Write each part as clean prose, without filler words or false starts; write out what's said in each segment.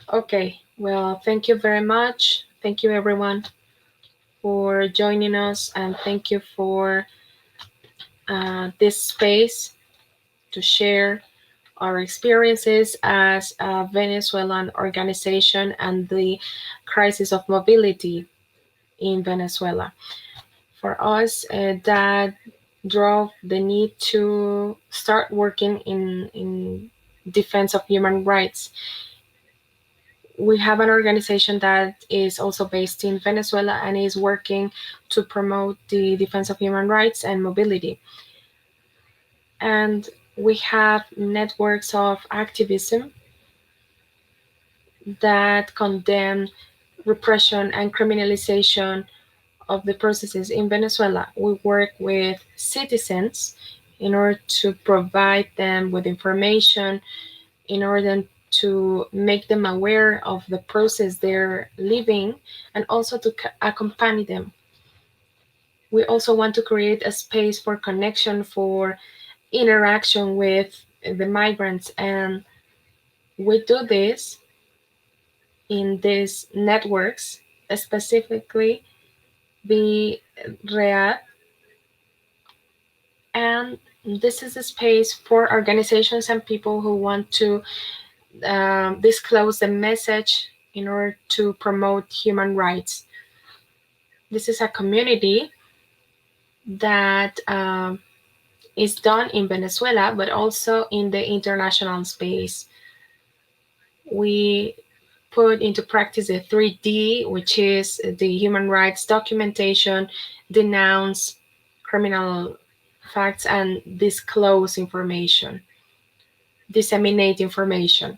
Okay, well, thank you very much. Thank you, everyone, for joining us, and thank you for this space to share our experiences as a Venezuelan organization and the crisis of mobility in Venezuela. For us, that drove the need to start working in defense of human rights. We have an organization that is also based in Venezuela and is working to promote the defense of human rights and mobility. And we have networks of activism that condemn repression and criminalization of the processes in Venezuela. We work with citizens in order to provide them with information, in order to make them aware of the process they're living, and also to accompany them. We also want to create a space for connection, for interaction with the migrants, and we do this in these networks, specifically the READ, and this is a space for organizations and people who want to disclose the message in order to promote human rights. This is a community that is done in Venezuela, but also in the international space. We put into practice the 3D, which is the human rights documentation, denounce criminal facts, and disclose information, disseminate information.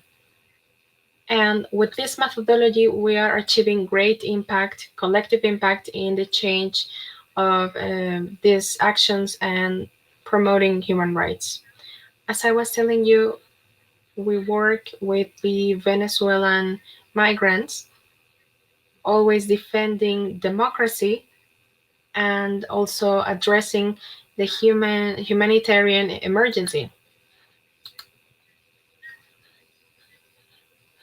And with this methodology, we are achieving great impact, collective impact in the change of these actions and promoting human rights. As I was telling you, we work with the Venezuelan migrants, always defending democracy and also addressing the humanitarian emergency.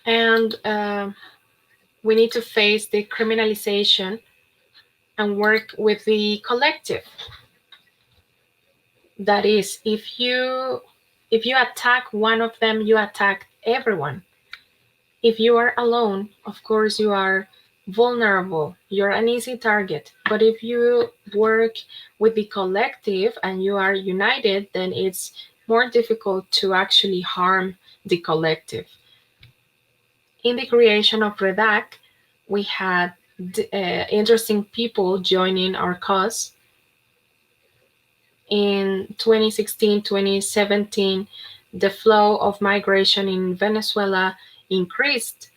And we need to face the criminalization and work with the collective. That is, if you attack one of them, you attack everyone. If you are alone, of course you are vulnerable, you're an easy target. But if you work with the collective and you are united, then it's more difficult to actually harm the collective. In the creation of Redac, we had interesting people joining our cause. In 2016, 2017, the flow of migration in Venezuela increased,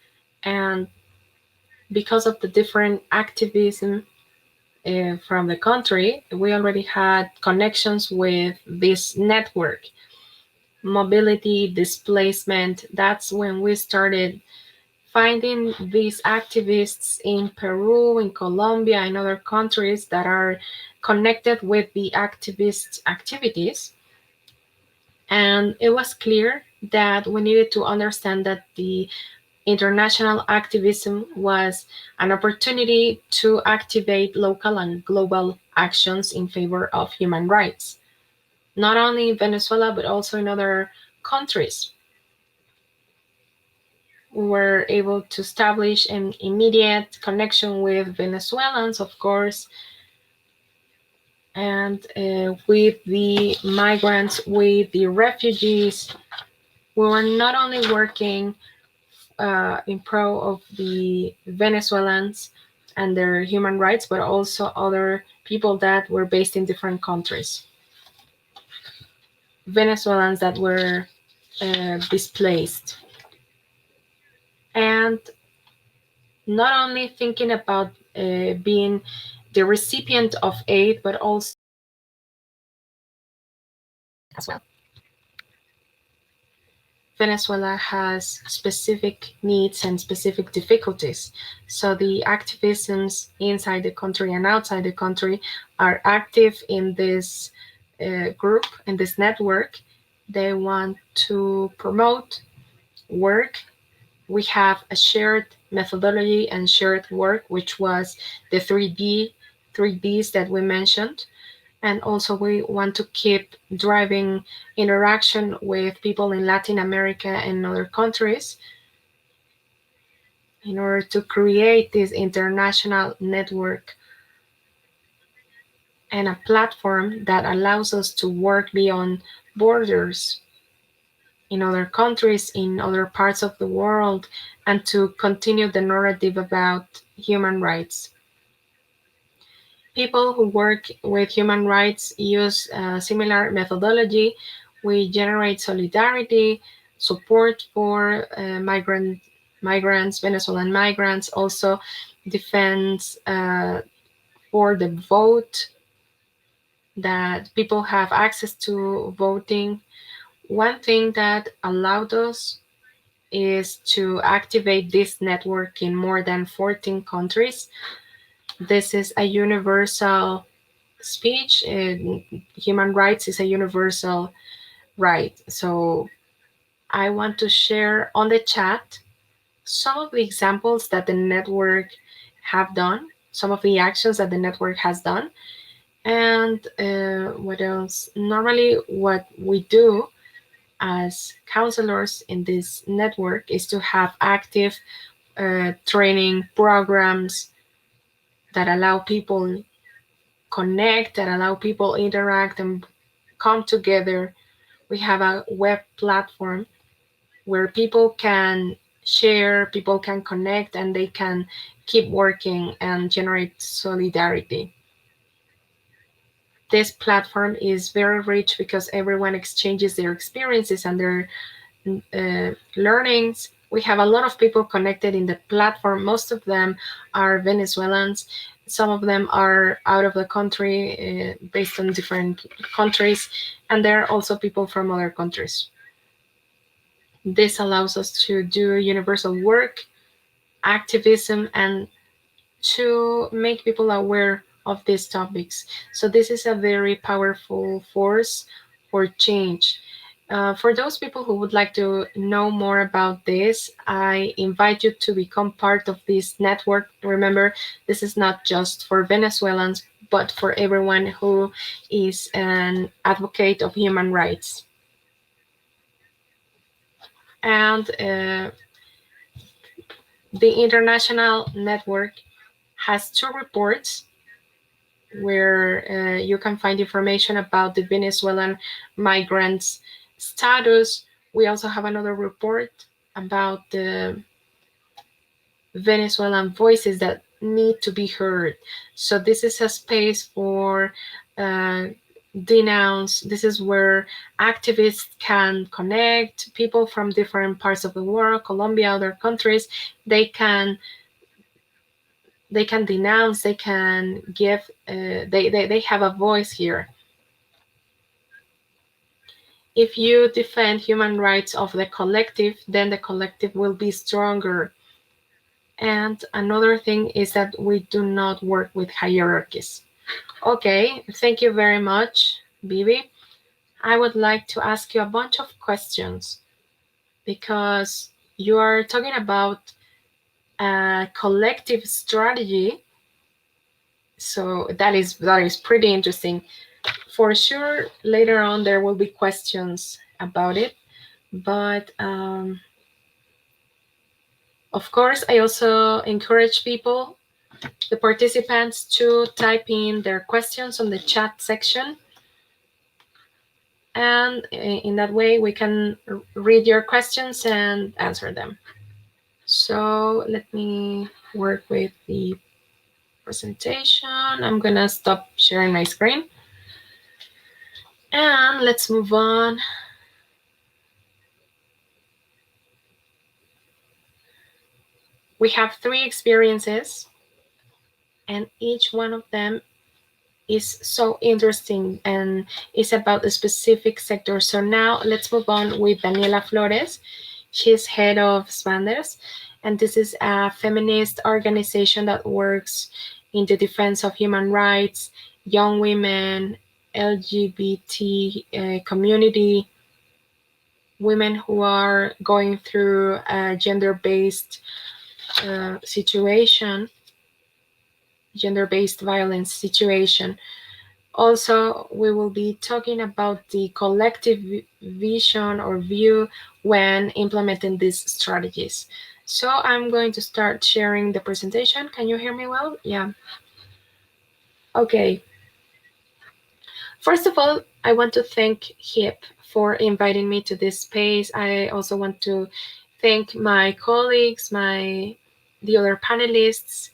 and because of the different activism from the country, we already had connections with this network. Mobility, displacement, that's when we started finding these activists in Peru, in Colombia, in other countries that are connected with the activists' activities. And it was clear that we needed to understand that the international activism was an opportunity to activate local and global actions in favor of human rights, not only in Venezuela, but also in other countries. We were able to establish an immediate connection with Venezuelans, of course, and with the migrants, with the refugees. We were not only working in pro of the Venezuelans and their human rights, but also other people that were based in different countries. Venezuelans that were displaced. And not only thinking about being the recipient of aid, but also as well. Venezuela has specific needs and specific difficulties. So the activisms inside the country and outside the country are active in this group, in this network. They want to promote, work We have a shared methodology and shared work, which was the 3Ds that we mentioned. And also we want to keep driving interaction with people in Latin America and other countries in order to create this international network and a platform that allows us to work beyond borders in other countries, in other parts of the world, and to continue the narrative about human rights. People who work with human rights use a similar methodology. We generate solidarity, support for migrants, Venezuelan migrants, also defense for the vote, that people have access to voting. One thing that allowed us is to activate this network in more than 14 countries. This is a universal speech. Human rights is a universal right. So I want to share on the chat some of the examples that the network have done, some of the actions that the network has done, and what else. Normally, what we do as counselors in this network is to have active training programs that allow people connect, that allow people interact and come together. We have a web platform where people can share, people can connect, and they can keep working and generate solidarity. This platform is very rich because everyone exchanges their experiences and their learnings. We have a lot of people connected in the platform. Most of them are Venezuelans. Some of them are out of the country, based on different countries, and there are also people from other countries. This allows us to do universal work, activism, and to make people aware of these topics. So this is a very powerful force for change. For those people who would like to know more about this, I invite you to become part of this network. Remember, this is not just for Venezuelans, but for everyone who is an advocate of human rights. And the international network has two reports where you can find information about the Venezuelan migrants' status. We also have another report about the Venezuelan voices that need to be heard. So this is a space for uh, denounce. This is where activists can connect people from different parts of the world, Colombia, other countries. They can denounce, they can give, they have a voice here. If you defend human rights of the collective, then the collective will be stronger. And another thing is that we do not work with hierarchies. Okay, thank you very much, Bibi. I would like to ask you a bunch of questions because you are talking about a collective strategy. So that is pretty interesting. For sure, later on there will be questions about it, but of course, I also encourage people, the participants, to type in their questions on the chat section. And in that way, we can read your questions and answer them. So let me work with the presentation. I'm gonna stop sharing my screen. And let's move on. We have three experiences, and each one of them is so interesting and is about a specific sector. So now let's move on with Daniela Flores. She's head of Spanders, and this is a feminist organization that works in the defense of human rights, young women, LGBT community, women who are going through a gender-based situation, gender-based violence situation. Also, we will be talking about the collective vision or view when implementing these strategies. So I'm going to start sharing the presentation. Can you hear me well? Yeah. Okay. First of all, I want to thank HIP for inviting me to this space. I also want to thank my colleagues, the other panelists,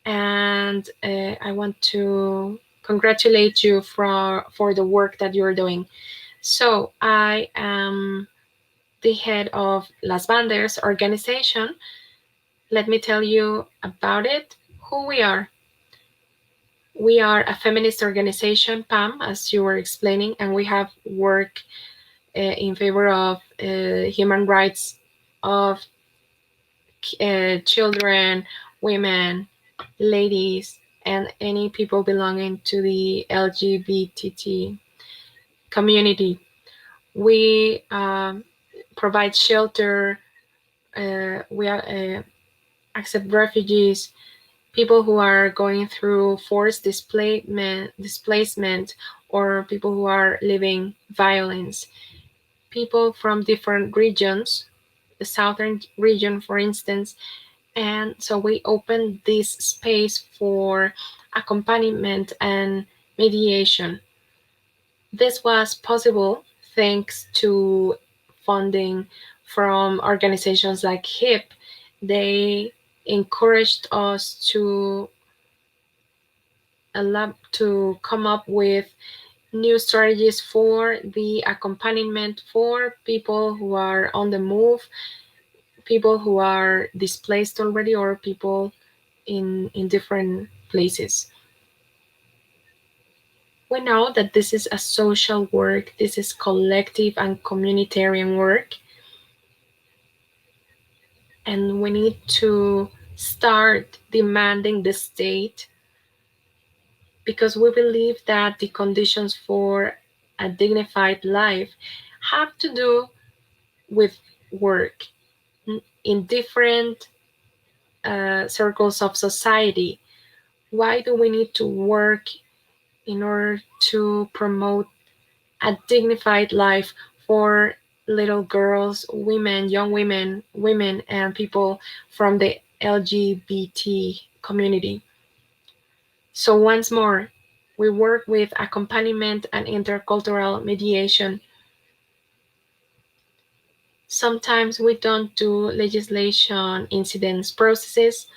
and I want to congratulate you for the work that you're doing. So I am the head of Las Banderas organization. Let me tell you about it, who we are. We are a feminist organization, PAM, as you were explaining, and we have worked in favor of human rights of children, women, ladies, and any people belonging to the LGBT community. We provide shelter, we accept refugees, people who are going through forced displacement, or people who are living violence, people from different regions, the southern region, for instance. And so we opened this space for accompaniment and mediation. This was possible thanks to funding from organizations like HIP. They encouraged us to come up with new strategies for the accompaniment for people who are on the move, people who are displaced already, or people in different places. We know that this is a social work, this is collective and communitarian work, and we need to start demanding the state, because we believe that the conditions for a dignified life have to do with work in different circles of society. Why do we need to work in order to promote a dignified life for little girls, women, young women, and people from the LGBT community? So, once more, we work with accompaniment and intercultural mediation. Sometimes we don't do legislation incidents processes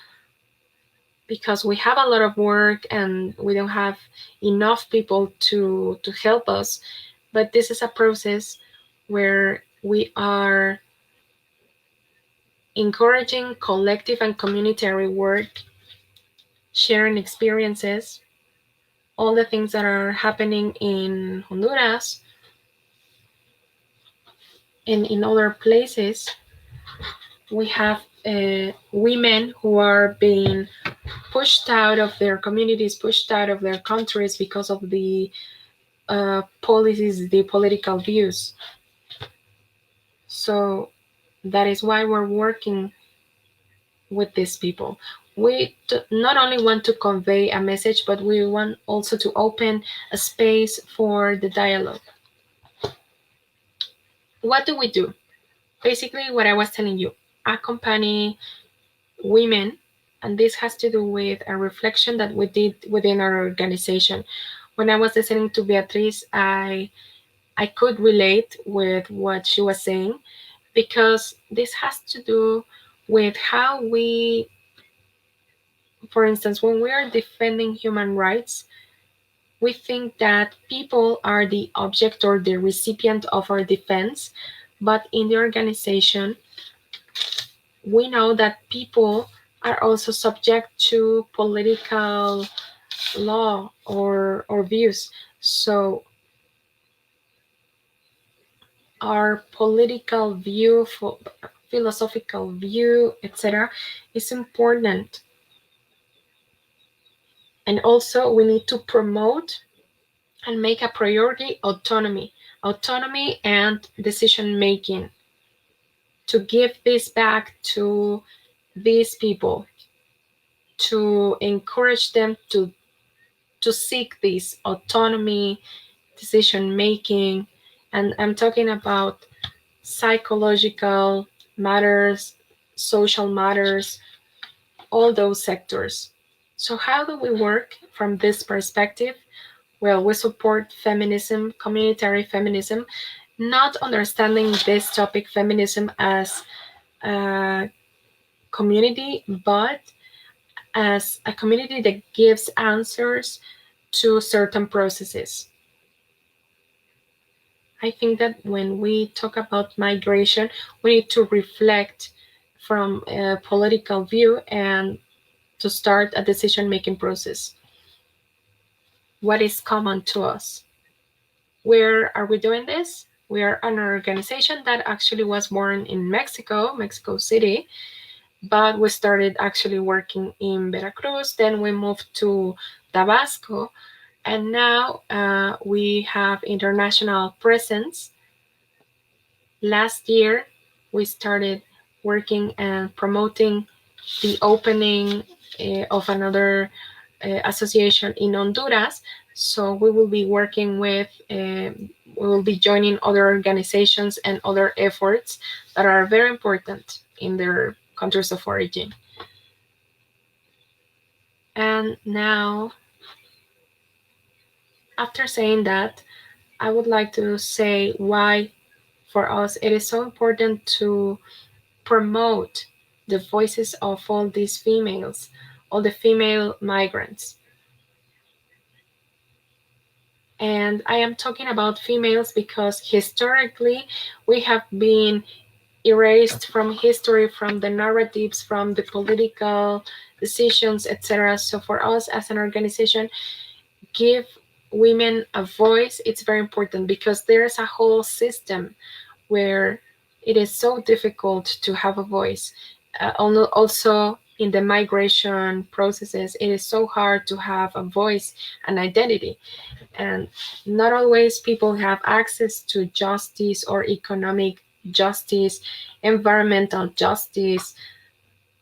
because we have a lot of work and we don't have enough people to help us. But this is a process where we are encouraging collective and communitary work, sharing experiences, all the things that are happening in Honduras and in other places. We have women who are being pushed out of their communities, pushed out of their countries because of the policies, the political views. So that is why we're working with these people. We not only want to convey a message, but we want also to open a space for the dialogue. What do we do? Basically, what I was telling you, accompany women, and this has to do with a reflection that we did within our organization. When I was listening to Beatriz, I could relate with what she was saying, because this has to do with how we, for instance, when we are defending human rights, we think that people are the object or the recipient of our defense. But in the organization, we know that people are also subject to political law or views. So our political view, philosophical view, etc., is important. And also, we need to promote and make a priority autonomy and decision making, to give this back to these people, to encourage them to seek this autonomy, decision making. And I'm talking about psychological matters, social matters, all those sectors. So, how do we work from this perspective? Well, we support feminism, communitary feminism, not understanding this topic, feminism, as a community, but as a community that gives answers to certain processes. I think that when we talk about migration, we need to reflect from a political view and to start a decision making process. What is common to us? Where are we doing this? We are an organization that actually was born in Mexico, Mexico City, but we started actually working in Veracruz. Then we moved to Tabasco, and now we have international presence. Last year, we started working and promoting the opening of another association in Honduras. So we will be working with, we will be joining other organizations and other efforts that are very important in their countries of origin. And now, after saying that, I would like to say why for us it is so important to promote the voices of all these females, all the female migrants. And I am talking about females because historically we have been erased from history, from the narratives, from the political decisions, etc. So for us as an organization, give women a voice, it's very important because there's a whole system where it is so difficult to have a voice. Also, in the migration processes, it is so hard to have a voice and identity. And not always people have access to justice or economic justice, environmental justice,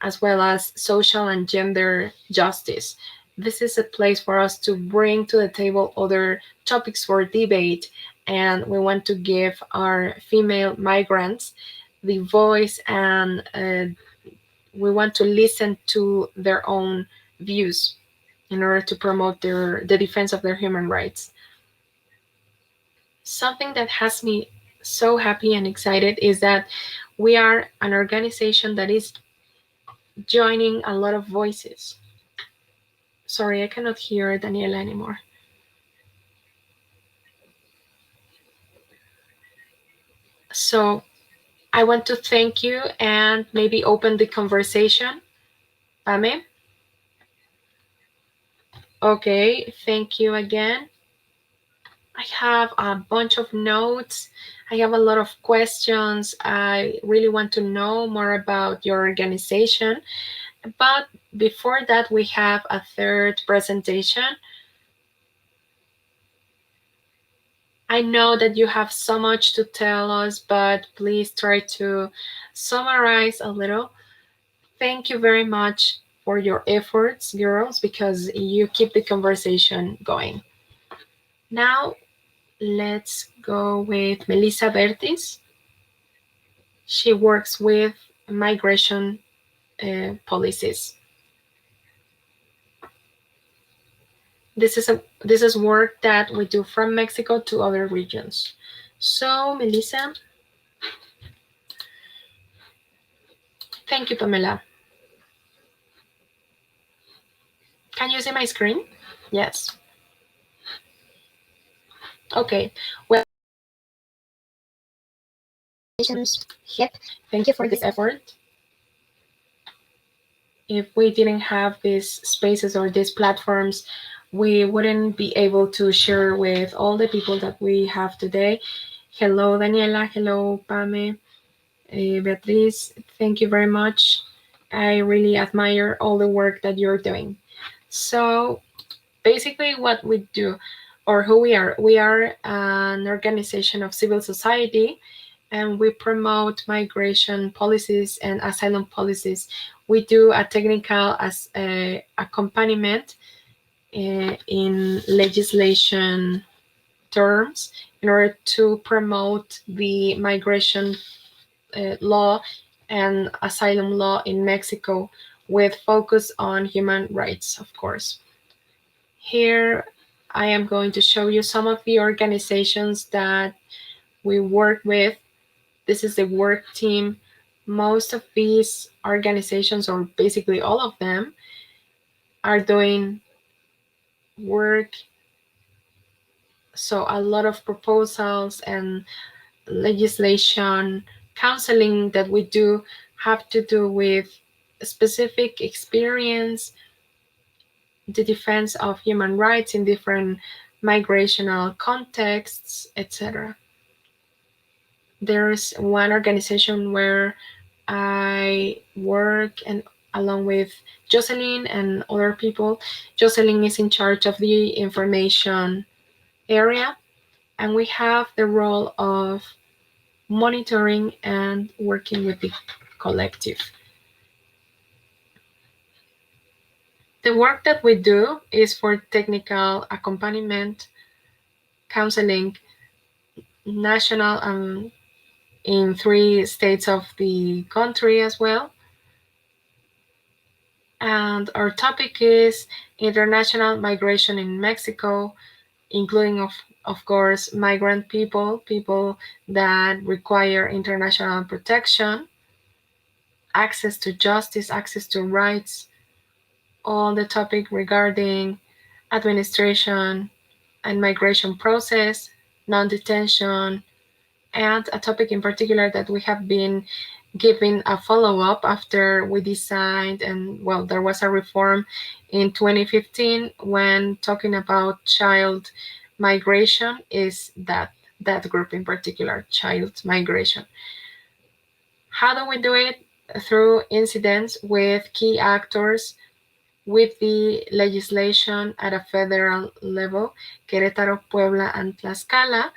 as well as social and gender justice. This is a place for us to bring to the table other topics for debate, and we want to give our female migrants the voice, and we want to listen to their own views in order to promote the defense of their human rights. Something that has me so happy and excited is that we are an organization that is joining a lot of voices. Sorry, I cannot hear Daniela anymore. So I want to thank you and maybe open the conversation. Pame? Okay, thank you again. I have a bunch of notes. I have a lot of questions. I really want to know more about your organization. But before that, we have a third presentation. I know that you have so much to tell us, but please try to summarize a little. Thank you very much for your efforts, girls, because you keep the conversation going. Now, let's go with Melissa Bertis. She works with migration policies. This is work that we do from Mexico to other regions. So, Melissa, thank you, Pamela. Can you see my screen? Yes. Okay. Well, hit. Thank you for this effort. If we didn't have these spaces or these platforms, we wouldn't be able to share with all the people that we have today. Hello, Daniela. Hello, Pame. Beatriz, thank you very much. I really admire all the work that you're doing. So, basically, what we do, or who we are. We are an organization of civil society, and we promote migration policies and asylum policies. We do a technical as a accompaniment in legislation terms in order to promote the migration law and asylum law in Mexico with focus on human rights, of course. Here I am going to show you some of the organizations that we work with. This is the work team. Most of these organizations, or basically all of them, are doing work. So a lot of proposals and legislation counseling that we do have to do with specific experience, the defense of human rights in different migrational contexts, etc. There's one organization where I work and along with Jocelyn and other people. Jocelyn is in charge of the information area, and we have the role of monitoring and working with the collective. The work that we do is for technical accompaniment, counseling, national in 3 states of the country as well. And our topic is international migration in Mexico, including of course migrant people that require international protection, access to justice, access to rights, all the topic regarding administration and migration process, non-detention, and a topic in particular that we have been giving a follow-up after we designed, and well, there was a reform in 2015 when talking about child migration, is that group in particular, child migration. How do we do it? Through incidents with key actors, with the legislation at a federal level, Querétaro, Puebla, and Tlaxcala,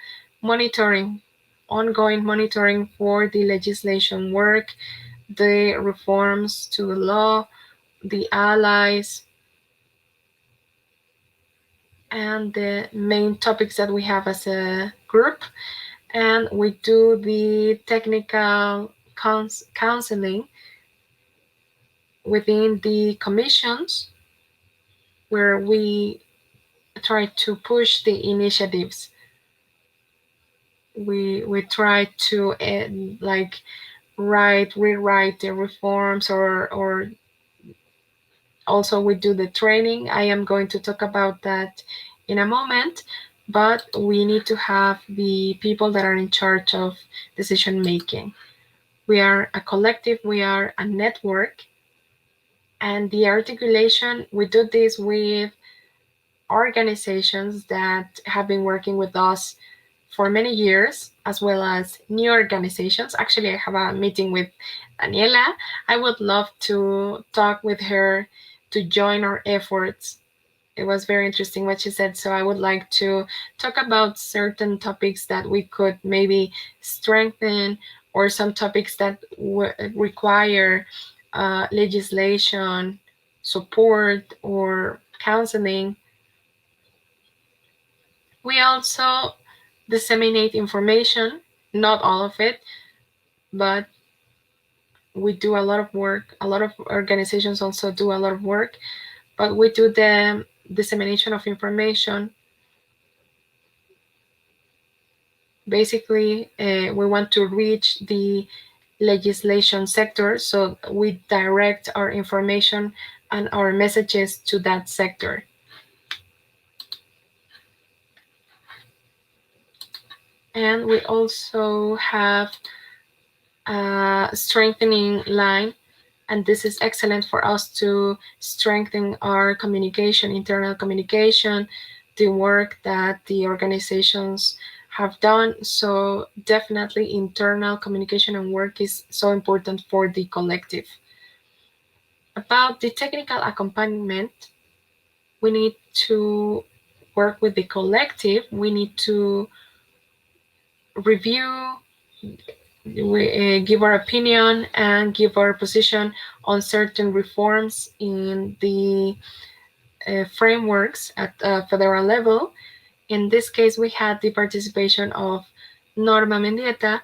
monitoring, ongoing monitoring for the legislation work, the reforms to the law, the allies, and the main topics that we have as a group. And we do the technical counseling within the commissions where we try to push the initiatives. We try to like rewrite the reforms, or also we do the training. I am going to talk about that in a moment, but we need to have the people that are in charge of decision making. We are a collective, we are a network, and the articulation, we do this with organizations that have been working with us for many years, as well as new organizations. Actually, I have a meeting with Daniela. I would love to talk with her to join our efforts. It was very interesting what she said. So I would like to talk about certain topics that we could maybe strengthen, or some topics that require legislation, support, or counseling. We also disseminate information, not all of it, but we do a lot of work. A lot of organizations also do a lot of work, but we do the dissemination of information. Basically, we want to reach the legislation sector, so we direct our information and our messages to that sector. And we also have a strengthening line, and this is excellent for us to strengthen our communication, internal communication, the work that the organizations have done. So definitely internal communication and work is so important for the collective. About the technical accompaniment, we need to work with the collective, we need to review, give our opinion, and give our position on certain reforms in the frameworks at federal level. In this case, we had the participation of Norma Mendieta,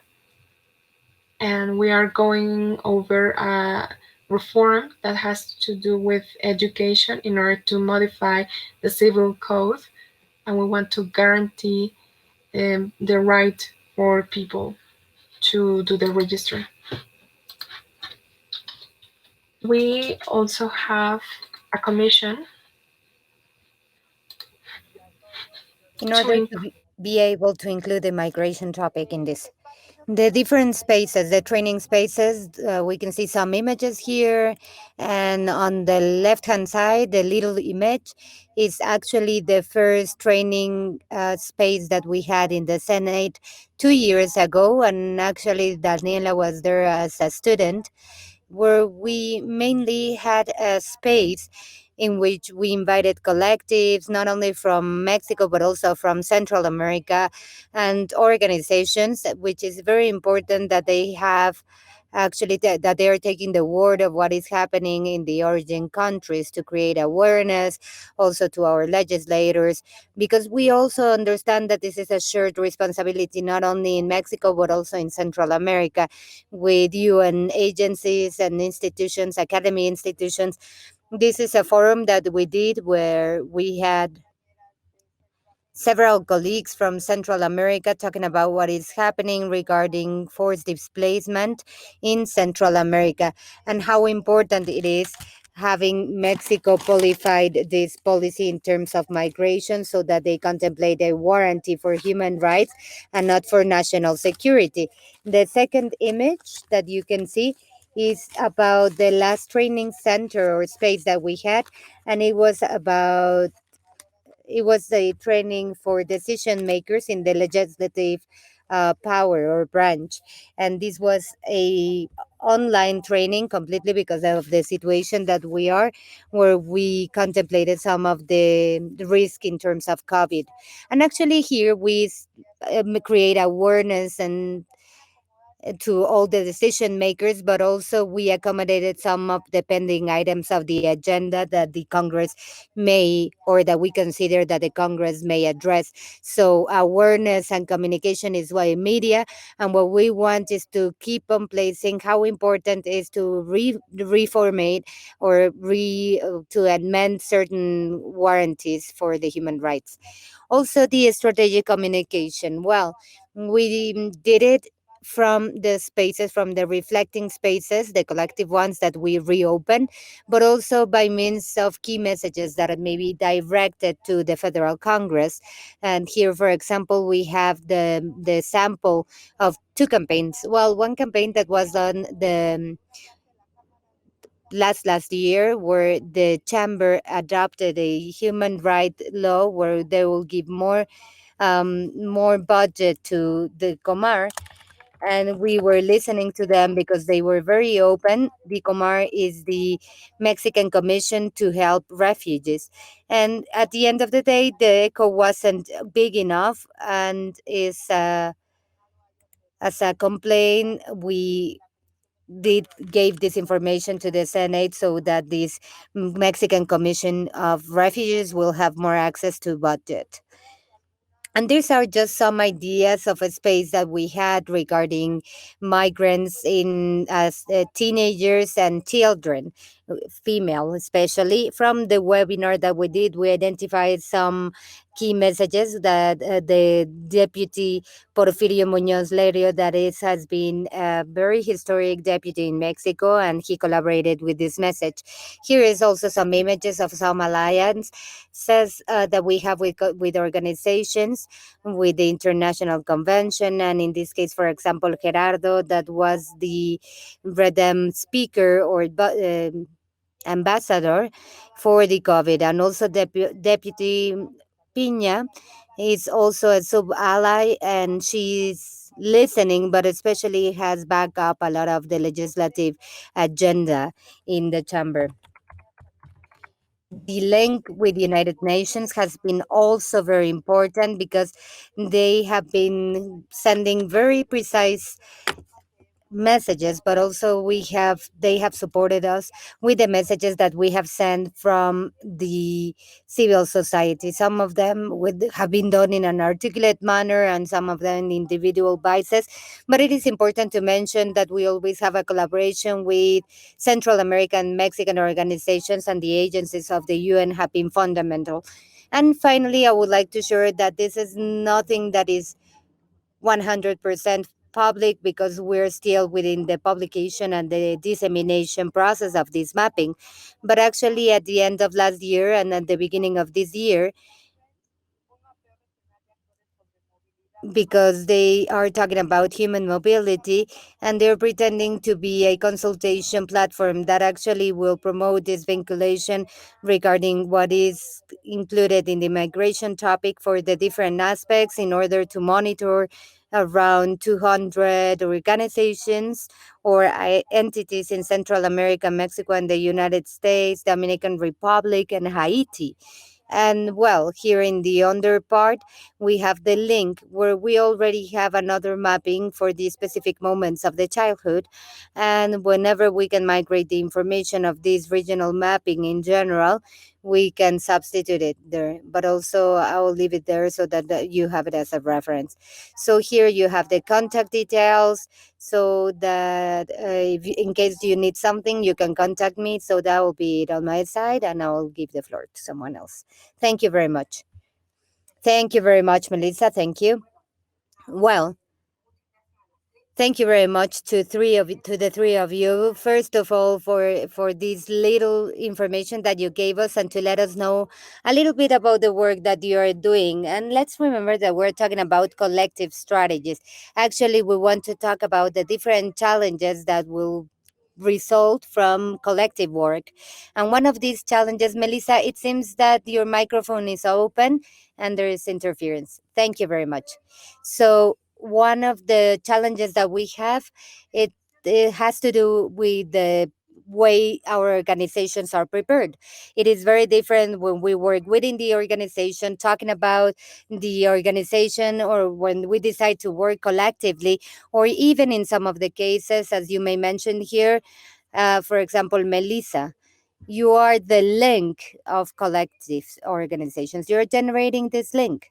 and we are going over a reform that has to do with education in order to modify the civil code, and we want to guarantee the right for people to do the registry. We also have a commission In to order to be able to include the migration topic in this. The different spaces, the training spaces, we can see some images here. And on the left hand side, the little image is actually the first training space that we had in the Senate 2 years ago. And actually, Daniela was there as a student, where we mainly had a space in which we invited collectives, not only from Mexico, but also from Central America, and organizations, which is very important that they have actually that they are taking the word of what is happening in the origin countries to create awareness also to our legislators, because we also understand that this is a shared responsibility not only in Mexico but also in Central America, with UN agencies and institutions, academy institutions. This is a forum that we did where we had several colleagues from Central America talking about what is happening regarding forced displacement in Central America and how important it is having Mexico qualified this policy in terms of migration so that they contemplate a warranty for human rights and not for national security. The second image that you can see is about the last training center or space that we had, and it was a training for decision makers in the legislative power or branch, and this was a online training completely because of the situation that we are, where we contemplated some of the risk in terms of COVID. And actually here create awareness and to all the decision makers, but also we accommodated some of the pending items of the agenda that the Congress may, or that we consider that the Congress may address. So awareness and communication is why media, and what we want is to keep on placing how important it is to reformate or to amend certain warranties for the human rights. Also, the strategic communication. Well, we did it from the spaces, from the reflecting spaces, the collective ones that we reopened, but also by means of key messages that may be directed to the federal Congress. And here, for example, we have the sample of two campaigns. Well, one campaign that was on the last year, where the chamber adopted a human right law where they will give more budget to the Comar, and we were listening to them because they were very open. The Comar is the Mexican Commission to Help Refugees. And at the end of the day, the echo wasn't big enough, and is as a complaint, we did gave this information to the Senate so that this Mexican Commission of Refugees will have more access to budget. And these are just some ideas of a space that we had regarding migrants in as teenagers and children, female especially. From the webinar that we did, we identified some key messages that the deputy Porfirio Muñoz Lerio, that is, has been a very historic deputy in Mexico, and he collaborated with this message. Here is also some images of some alliance says that we have with organizations, with the International Convention, and in this case, for example, Gerardo, that was the Redem speaker or ambassador for the COVID, and also Deputy Pina is also a sub ally, and she's listening, but especially has backed up a lot of the legislative agenda in the chamber. The link with the United Nations has been also very important because they have been sending very precise messages, but also they have supported us with the messages that we have sent from the civil society. Some of them have been done in an articulate manner, and some of them in individual basis. But it is important to mention that we always have a collaboration with Central American, Mexican organizations, and the agencies of the UN have been fundamental. And finally, I would like to share that this is nothing that is 100% public, because we're still within the publication and the dissemination process of this mapping. But actually, at the end of last year and at the beginning of this year, because they are talking about human mobility, and they're pretending to be a consultation platform that actually will promote this vinculation regarding what is included in the migration topic for the different aspects, in order to monitor around 200 organizations or entities in Central America, Mexico, and the United States, Dominican Republic, and Haiti. And well, here in the under part, we have the link where we already have another mapping for the specific moments of the childhood. And whenever we can migrate the information of this regional mapping in general, we can substitute it there. But also, I will leave it there so that you have it as a reference. So here you have the contact details, so that if, in case you need something, you can contact me. So that will be it on my side, and I will give the floor to someone else. Thank you very much. Thank you very much, Melissa. Thank you. Well, thank you very much to the three of you. First of all, for this little information that you gave us, and to let us know a little bit about the work that you are doing. And let's remember that we're talking about collective strategies. Actually, we want to talk about the different challenges that will result from collective work. And one of these challenges, Melissa, it seems that your microphone is open and there is interference. Thank you very much. So one of the challenges that we have, it has to do with the way our organizations are prepared. It is very different when we work within the organization, talking about the organization, or when we decide to work collectively, or even in some of the cases, as you may mention here, for example, Melissa, you are the link of collective organizations. You're generating this link.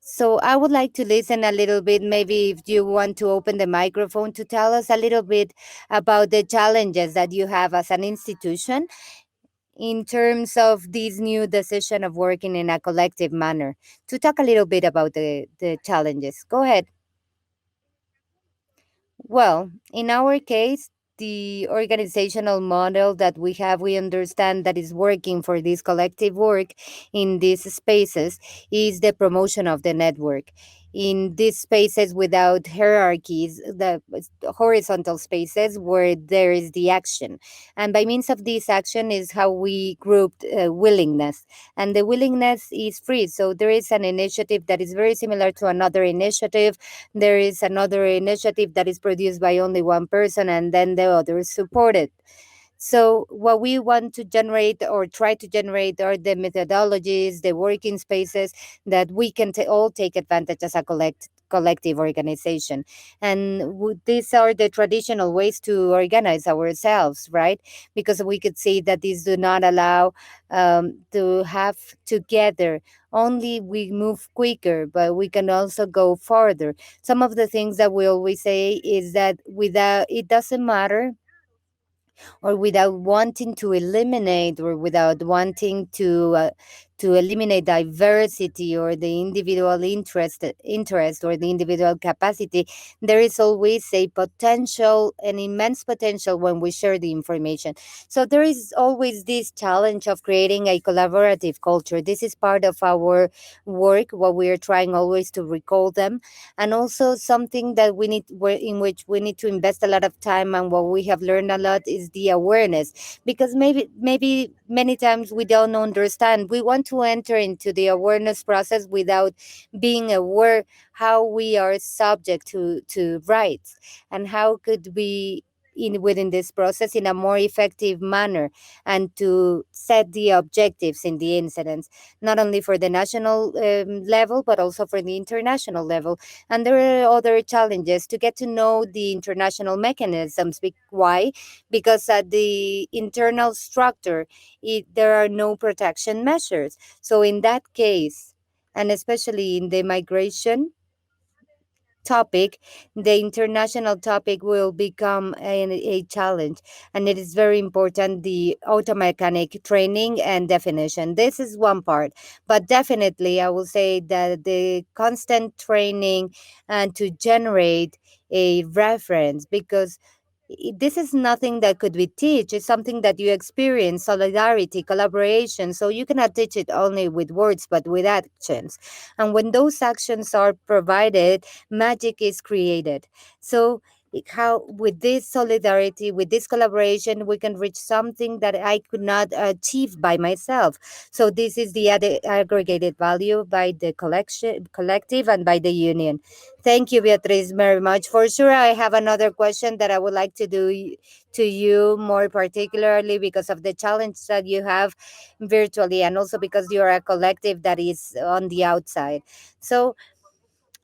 So I would like to listen a little bit, maybe if you want to open the microphone to tell us a little bit about the challenges that you have as an institution in terms of this new decision of working in a collective manner. To talk a little bit about the challenges. Go ahead. Well, in our case, the organizational model that we have, we understand that is working for this collective work in these spaces is the promotion of the network. In these spaces without hierarchies, the horizontal spaces where there is the action. And by means of this action is how we grouped willingness. And the willingness is free. So there is an initiative that is very similar to another initiative. There is another initiative that is produced by only one person, and then the others support it. So what we want to generate or try to generate are the methodologies, the working spaces that we can all take advantage as a collective organization. And these are the traditional ways to organize ourselves, right? Because we could see that these do not allow to have together. Only we move quicker, but we can also go farther. Some of the things that we always say is that without, it doesn't matter, or without wanting to eliminate, or without wanting to eliminate diversity, or the individual interest, or the individual capacity, there is always a potential, an immense potential, when we share the information. So there is always this challenge of creating a collaborative culture. This is part of our work, what we are trying always to recall them. And also something that in which we need to invest a lot of time, and what we have learned a lot is the awareness. Because maybe many times we don't understand, we want to enter into the awareness process without being aware how we are subject to rights, and how could we within this process in a more effective manner, and to set the objectives in the incidents, not only for the national level but also for the international level. And there are other challenges to get to know the international mechanisms. Why? Because at the internal structure, there are no protection measures. So in that case, and especially in the migration topic, the international topic will become a challenge. And it is very important, the auto mechanic training and definition. This is one part. But definitely, I will say that the constant training and to generate a reference, because this is nothing that could be teach. It's something that you experience: solidarity, collaboration. So you cannot teach it only with words but with actions. And when those actions are provided, magic is created. So how, with this solidarity, with this collaboration, we can reach something that I could not achieve by myself. So this is the aggregated value by the collective and by the union. Thank you, Beatriz, very much. For sure, I have another question that I would like to do to you, more particularly because of the challenge that you have virtually, and also because you're a collective that is on the outside. So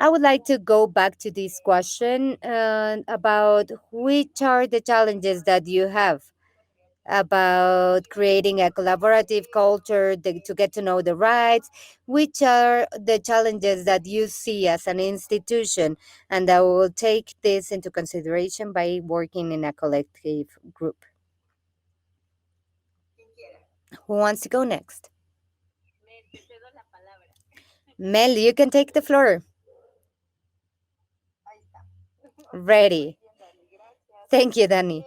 I would like to go back to this question about which are the challenges that you have about creating a collaborative culture, to get to know the rights. Which are the challenges that you see as an institution, and that will take this into consideration by working in a collective group? Who wants to go next? Mel, you can take the floor. Ready. Thank you, Danny.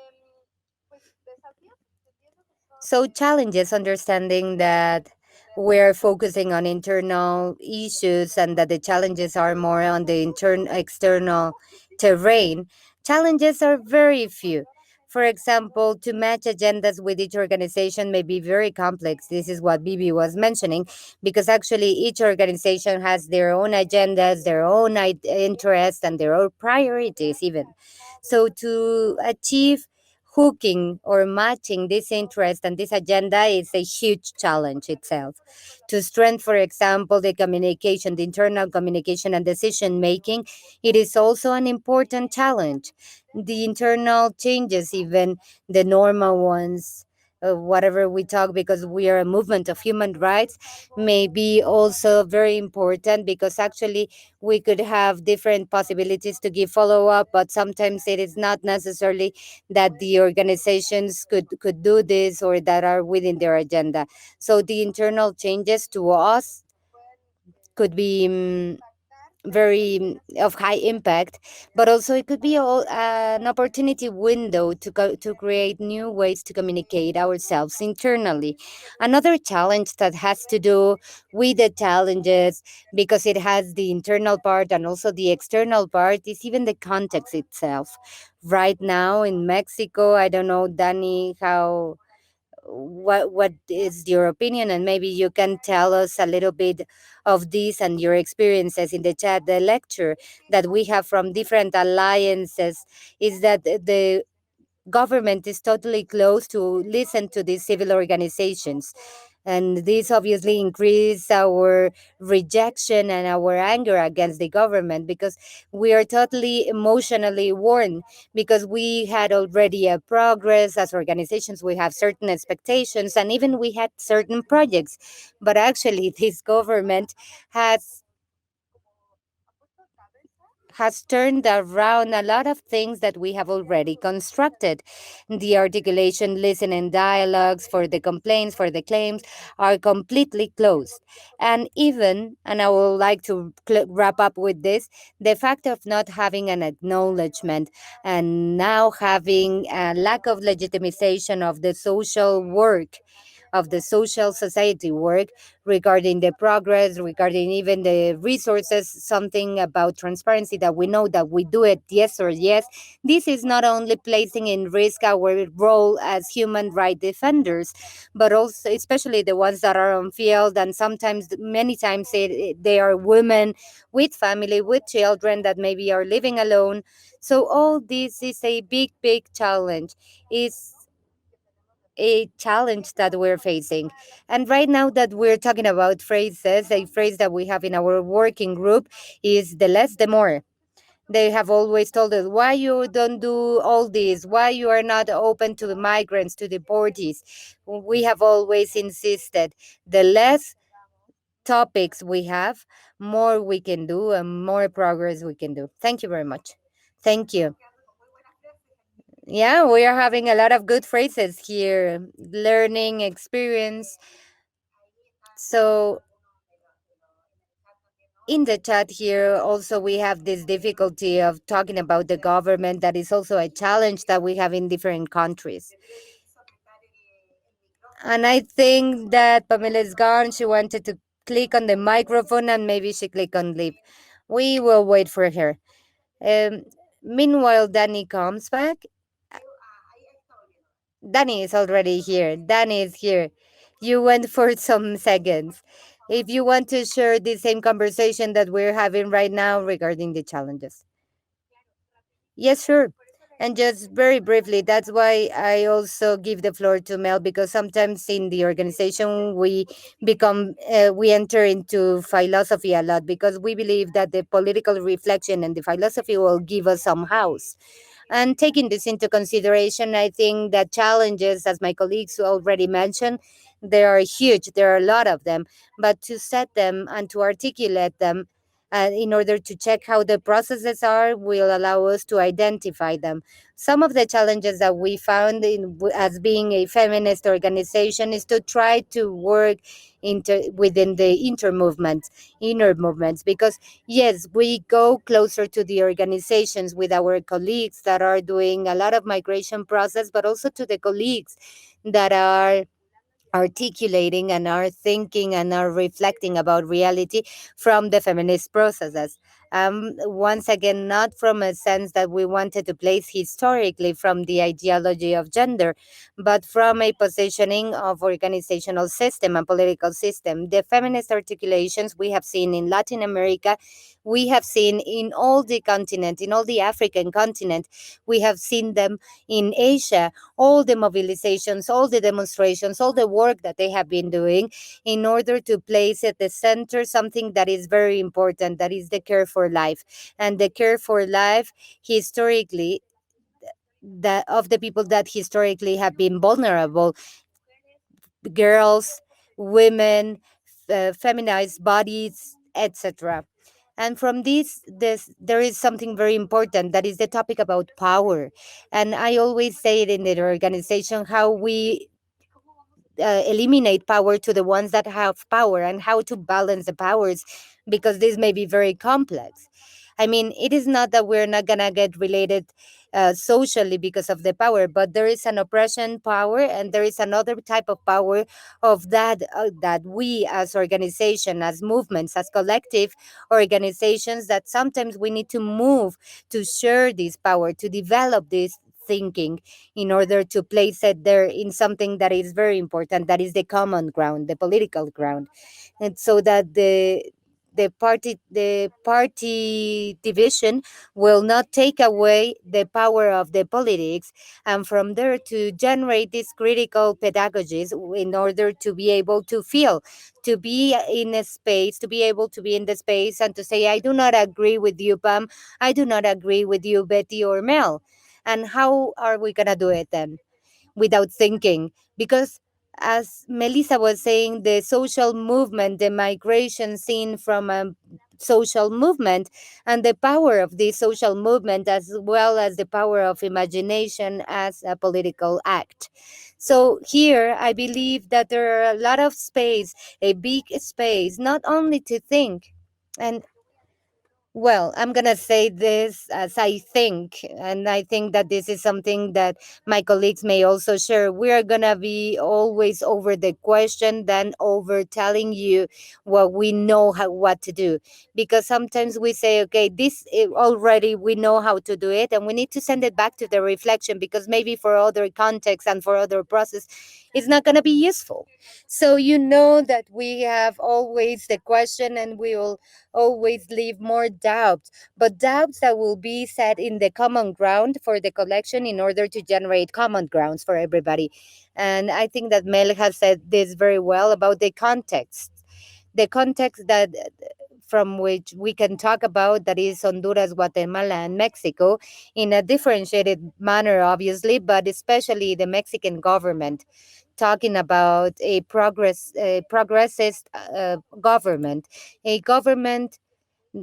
So, challenges, understanding that we're focusing on internal issues and that the challenges are more on the external terrain. Challenges are very few. For example, to match agendas with each organization may be very complex. This is what Bibi was mentioning, because actually each organization has their own agendas, their own interests, and their own priorities, even. So, to achieve hooking or matching this interest and this agenda is a huge challenge itself. To strengthen, for example, the communication, the internal communication and decision making, it is also an important challenge. The internal changes, even the normal ones, whatever we talk, because we are a movement of human rights, may be also very important, because actually we could have different possibilities to give follow up, but sometimes it is not necessarily that the organizations could do this or that are within their agenda. So the internal changes to us could be very of high impact, but also it could be an opportunity window to create new ways to communicate ourselves internally. Another challenge that has to do with the challenges, because it has the internal part and also the external part, is even the context itself. Right now in Mexico, I don't know, Danny, how, what is your opinion, and maybe you can tell us a little bit of this and your experiences in the chat. The lecture that we have from different alliances is that the government is totally closed to listen to these civil organizations. And this obviously increased our rejection and our anger against the government, because we are totally emotionally worn, because we had already a progress as organizations, we have certain expectations, and even we had certain projects. But actually, this government has turned around a lot of things that we have already constructed. The articulation, listening, dialogues for the complaints, for the claims are completely closed. And even, and I would like to wrap up with this, the fact of not having an acknowledgement and now having a lack of legitimization of the social work of the social society work regarding the progress, regarding even the resources, something about transparency that we know that we do it yes or yes. This is not only placing in risk our role as human rights defenders, but also especially the ones that are on field, and sometimes many times they are women with family, with children that maybe are living alone. So all this is a big challenge. Is a challenge that we're facing. And right now that we're talking about phrases, a phrase that we have in our working group is the less the more. They have always told us why you don't do all this, why you are not open to the migrants, to deportees. We have always insisted the less topics we have, more we can do and more progress we can do. Thank you very much. Thank you. Yeah, we are having a lot of good phrases here, learning experience. So in the chat here also we have this difficulty of talking about the government, that is also a challenge that we have in different countries. And I think that Pamela is gone. She wanted to click on the microphone and maybe she clicked on leave. We will wait for her. um, Meanwhile Danny comes back. Danny is already here. Danny is here. You went for some seconds. If you want to share the same conversation that we're having right now regarding the challenges. Yes, sure. And just very briefly, that's why I also give the floor to Mel, because sometimes in the organization we enter into philosophy a lot, because we believe that the political reflection and the philosophy will give us some house. And taking this into consideration, I think that challenges, as my colleagues already mentioned, they are huge. There are a lot of them, but to set them and to articulate them in order to check how the processes are will allow us to identify them. Some of the challenges that we found as being a feminist organization is to try to work within the inner movements, because yes, we go closer to the organizations with our colleagues that are doing a lot of migration process, but also to the colleagues that are articulating and are thinking and are reflecting about reality from the feminist processes. Once again, not from a sense that we wanted to place historically from the ideology of gender, but from a positioning of organizational system and political system. The feminist articulations we have seen in Latin America, we have seen in all the continent, in all the African continent, we have seen them in Asia, all the mobilizations, all the demonstrations, all the work that they have been doing in order to place at the center something that is very important, that is the care for life. And the care for life historically, that of the people that historically have been vulnerable, girls, women, feminized bodies, etc. And from this there is something very important, that is the topic about power. And I always say it in the organization, how we eliminate power to the ones that have power, and how to balance the powers, because this may be very complex. I mean, it is not that we're not gonna get related socially because of the power, but there is an oppression power, and there is another type of power of that we as organization, as movements, as collective organizations, that sometimes we need to move to share this power, to develop this thinking in order to place it there in something that is very important, that is the common ground, the political ground. And so that the party division will not take away the power of the politics, and from there to generate these critical pedagogies in order to be able to feel, to be in a space, to be able to be in the space and to say, I do not agree with you, Pam, I do not agree with you, Betty or Mel. And how are we going to do it then? Without thinking. Because, as Melissa was saying, the social movement, the migration seen from a social movement, and the power of the social movement, as well as the power of imagination as a political act. So, here I believe that there are a lot of space, a big space, not only to think. And Well, I'm going to say this as I think, and I think that this is something that my colleagues may also share. We are going to be always over the question than over telling you what we know what to do. Because sometimes we say, okay, already we know how to do it, and we need to send it back to the reflection because maybe for other contexts and for other process, it's not going to be useful. So you know that we have always the question and we will always leave more doubts, but doubts that will be set in the common ground for the collection in order to generate common grounds for everybody. And I think that Mel has said this very well about the context. The context that from which we can talk about, that is Honduras, Guatemala, and Mexico, in a differentiated manner, obviously, but especially the Mexican government talking about a progressist government, a government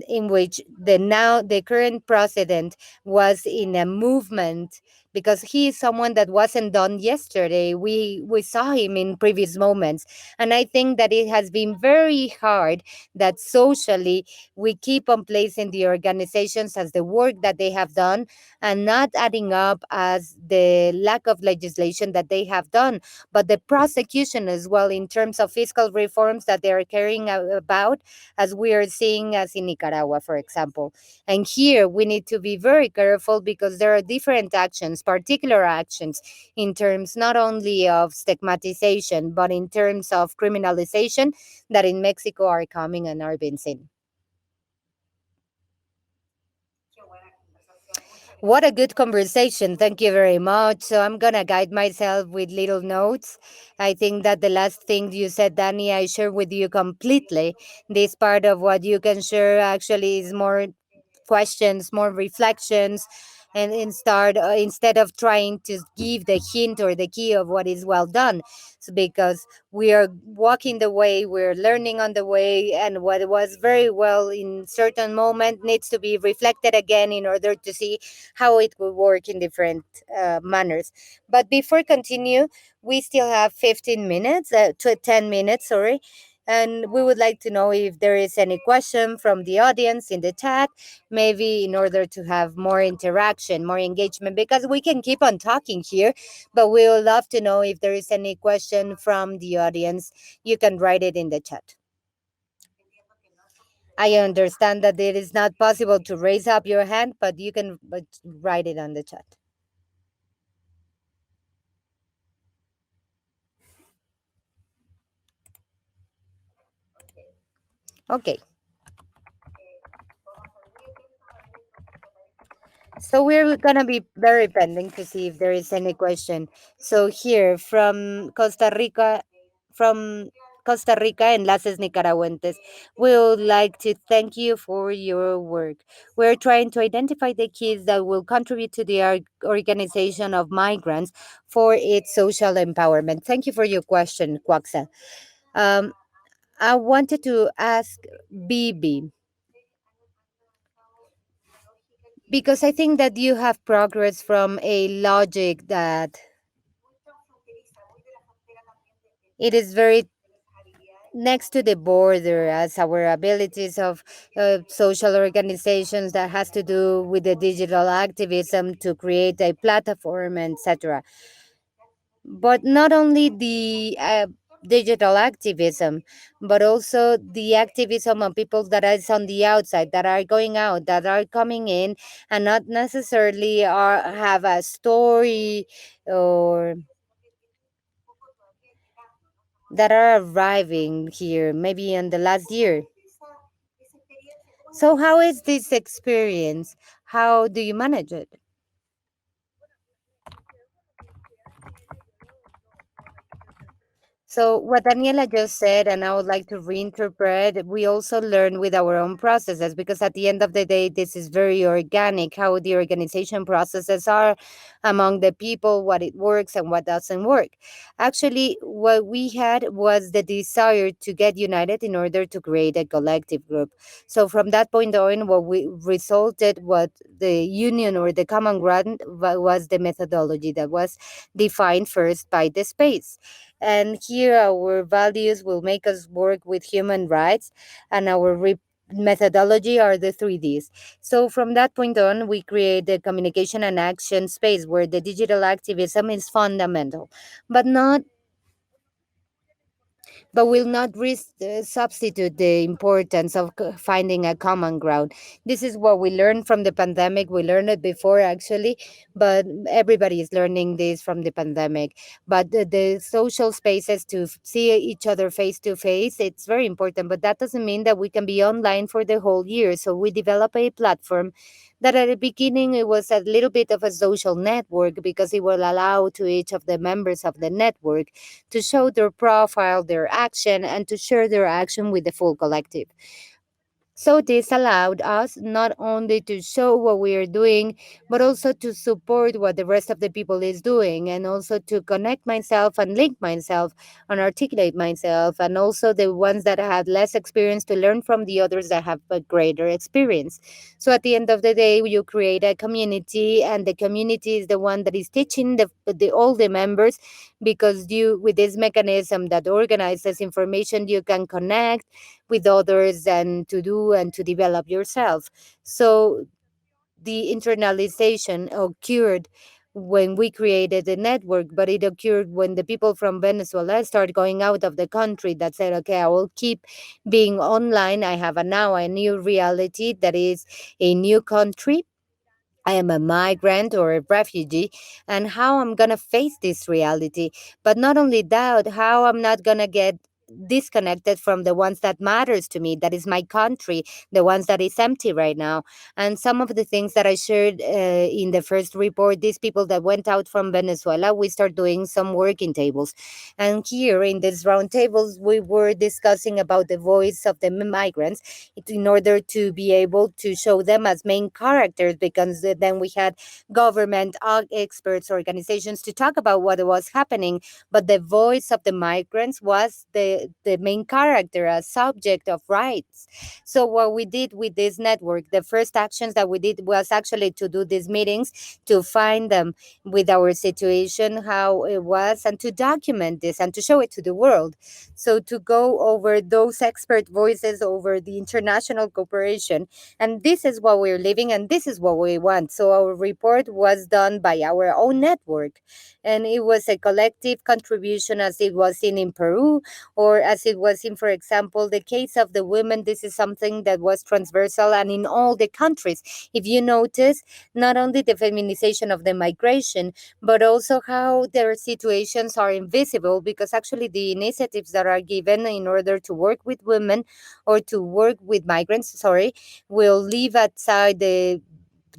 in which the current president was in a movement, because he is someone that wasn't done yesterday. We saw him in previous moments, and I think that it has been very hard that socially we keep on placing the organizations as the work that they have done and not adding up as the lack of legislation that they have done, but the prosecution as well in terms of fiscal reforms that they are carrying about, as we are seeing as in Nicaragua, for example. And here we need to be very careful because there are different actions, particular actions, in terms not only of stigmatization, but in terms of criminalization that in Mexico are coming and are being seen. What a good conversation. Thank you very much. So I'm going to guide myself with little notes. I think that the last thing you said, Danny, I share with you completely. This part of what you can share actually is more questions, more reflections, and instead of trying to give the hint or the key of what is well done. So because we are walking the way, we're learning on the way, and what was very well in certain moment needs to be reflected again in order to see how it will work in different manners. But before continue, we still have 15 minutes, to 10 minutes, sorry. And we would like to know if there is any question from the audience in the chat, maybe in order to have more interaction, more engagement, because we can keep on talking here, but we would love to know if there is any question from the audience. You can write it in the chat. I understand that it is not possible to raise up your hand, but you can write it on the chat. Okay. So we're gonna be very pending to see if there is any question. So here from Costa Rica, Enlaces Nicaragüenses, we would like to thank you for your work. We're trying to identify the kids that will contribute to the organization of migrants for its social empowerment. Thank you for your question, Quaxa. Um, I wanted to ask Bibi, because I think that you have progress from a logic that it is very next to the border as our abilities of social organizations that has to do with the digital activism to create a platform, etc. But not only the digital activism, but also the activism of people that is on the outside, that are going out, that are coming in, and not necessarily have a story, or that are arriving here maybe in the last year. So how is this experience? How do you manage it? So, what Daniela just said, and I would like to reinterpret, we also learn with our own processes, because at the end of the day, this is very organic how the organization processes are among the people, what it works and what doesn't work. Actually, what we had was the desire to get united in order to create a collective group. So, from that point on, what we resulted, what the union or the common ground was the methodology that was defined first by the space. And here, our values will make us work with human rights, and our methodology are the 3Ds. So from that point on, we create the communication and action space where the digital activism is fundamental, but not but will not substitute the importance of finding a common ground. This is what we learned from the pandemic. We learned it before, actually, but everybody is learning this from the pandemic. But the social spaces to see each other face to face, it's very important. But that doesn't mean that we can be online for the whole year. So we develop a platform that at the beginning it was a little bit of a social network because it will allow to each of the members of the network to show their profile, their action, and to share their action with the full collective. So this allowed us not only to show what we are doing, but also to support what the rest of the people is doing, and also to connect myself and link myself and articulate myself, and also the ones that had less experience to learn from the others that have a greater experience. So at the end of the day, you create a community, and the community is the one that is teaching the all the members, because you with this mechanism that organizes information, you can connect with others and to do and to develop yourself. So the internalization occurred when we created the network, but it occurred when the people from Venezuela started going out of the country that said, okay, I will keep being online. I have now a new reality that is a new country. I am a migrant or a refugee, and how I'm going to face this reality. But not only that, how I'm not going to get disconnected from the ones that matters to me, that is my country, the ones that is empty right now. And some of the things that I shared in the first report, these people that went out from Venezuela, we start doing some working tables, and here in these round tables we were discussing about the voice of the migrants in order to be able to show them as main characters, because then we had government experts, organizations to talk about what was happening, but the voice of the migrants was the main character, a subject of rights. So what we did with this network, the first actions that we did was actually to do these meetings, to find them with our situation, how it was, and to document this and to show it to the world. So to go over those expert voices over the international cooperation, and this is what we're living and this is what we want. So our report was done by our own network, and it was a collective contribution, as it was in Peru, or as it was in, for example, the case of the women. This is something that was transversal and in all the countries. If you notice, not only the feminization of the migration, but also how their situations are invisible, because actually the initiatives that are given in order to work with women or to work with migrants, sorry, will leave outside the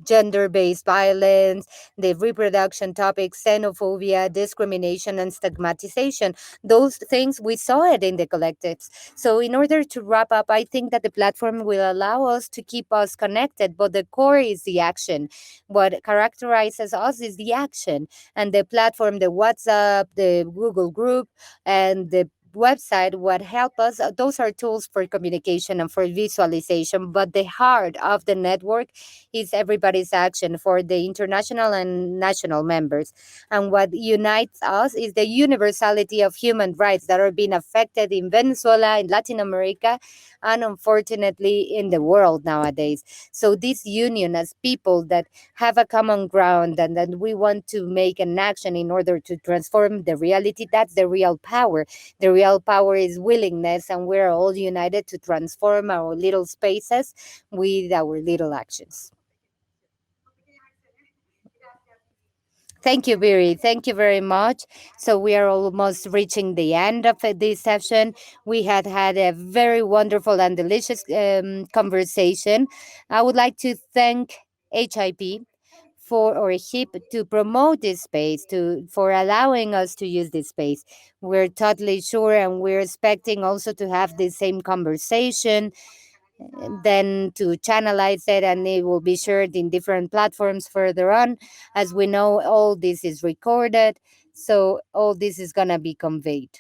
gender-based violence, the reproduction topics, xenophobia, discrimination, and stigmatization. Those things, we saw it in the collectives. So in order to wrap up, I think that the platform will allow us to keep us connected, but the core is the action. What characterizes us is the action, and the platform, the WhatsApp, the Google group, and the website, what help us, those are tools for communication and for visualization, but the heart of the network is everybody's action for the international and national members. And what unites us is the universality of human rights that are being affected in Venezuela, in Latin America, and unfortunately in the world nowadays. So this union as people that have a common ground, and that we want to make an action in order to transform the reality, that's the real power. The real power is willingness, and we're all united to transform our little spaces with our little actions. Thank you, Biri. Thank you very much. So we are almost reaching the end of this session. We had had a very wonderful and delicious conversation. I would like to thank HIP for, or HIP, to promote this space, to for allowing us to use this space. We're totally sure, and we're expecting also to have the same conversation, then to channelize it, and it will be shared in different platforms further on. As we know, all this is recorded, so all this is going to be conveyed.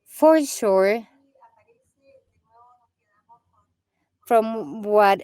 For sure, from what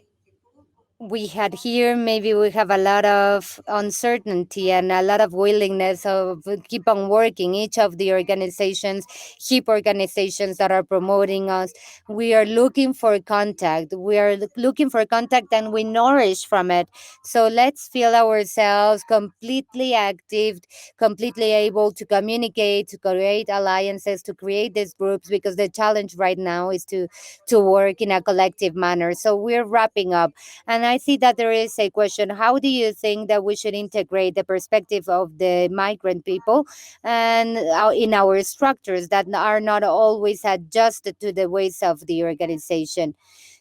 we had here, maybe we have a lot of uncertainty and a lot of willingness of keep on working. Each of the organizations, HIP organizations that are promoting us, we are looking for contact. We are looking for contact and we nourish from it. So let's feel ourselves completely active, completely able to communicate, to create alliances, to create these groups, because the challenge right now is to work in a collective manner. So we're wrapping up, and I see that there is a question: how do you think that we should integrate the perspective of the migrant people and in our structures that are not always adjusted to the ways of the organization?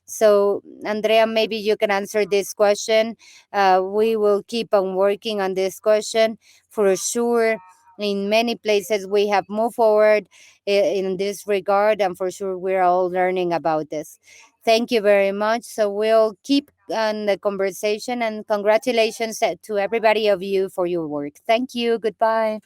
So, Andrea, maybe you can answer this question. We will keep on working on this question for sure. In many places, we have moved forward in this regard, and for sure, we're all learning about this. Thank you very much. So, we'll keep on the conversation, and congratulations to everybody of you for your work. Thank you. Goodbye.